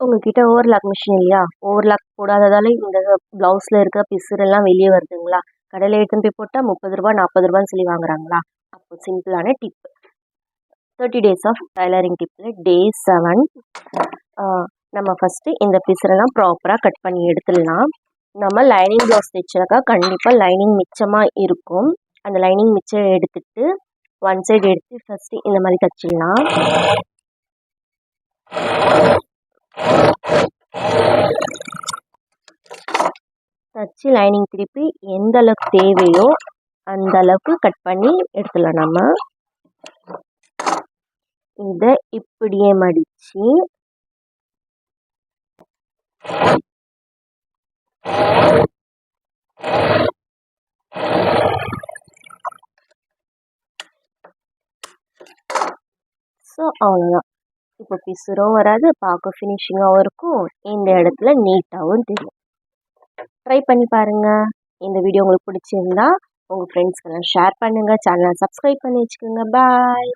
உங்ககிட்ட overlock machine இல்லையா? Overlock போடாததால இந்த ப்ளவுஸில் இருக்க பிசுறெல்லாம் வெளியே வருதுங்களா? கடையில் எடுத்துன்னு போய் போட்டால் ₹30 ₹40 சொல்லி வாங்குறாங்களா? அப்போ சிம்பிளான டிப் 30 டேஸ் ஆஃப் டைலரிங் டிப்பில் டே 7 நம்ம ஃபஸ்ட்டு இந்த பிசுறெல்லாம் ப்ராப்பராக கட் பண்ணி எடுத்துடலாம். நம்ம லைனிங் ப்ளவுஸ் தைச்சாக்கா கண்டிப்பாக லைனிங் மிச்சமாக இருக்கும். அந்த லைனிங் மிச்சம் எடுத்துட்டு ஒன் சைடு எடுத்து ஃபஸ்ட்டு இந்த மாதிரி தைச்சிடலாம். தச்சு லைனிங் திருப்பி எந்த அளவுக்கு தேவையோ அந்த அளவுக்கு கட் பண்ணி எடுத்துடலாம். நம்ம இதை இப்படியே மடித்து ஸோ அவ்வளோதான். இப்போ பிசுரும் வராது, பார்க்க ஃபினிஷிங்காகவும் இருக்கும், இந்த இடத்துல நீட்டாகவும் தெரியும். ட்ரை பண்ணி பாருங்கள். இந்த வீடியோ உங்களுக்கு பிடிச்சிருந்தா உங்கள் ஃப்ரெண்ட்ஸ்க்கெல்லாம் ஷேர் பண்ணுங்கள். சேனலை சப்ஸ்கிரைப் பண்ணி வச்சுக்கோங்க. பாய்.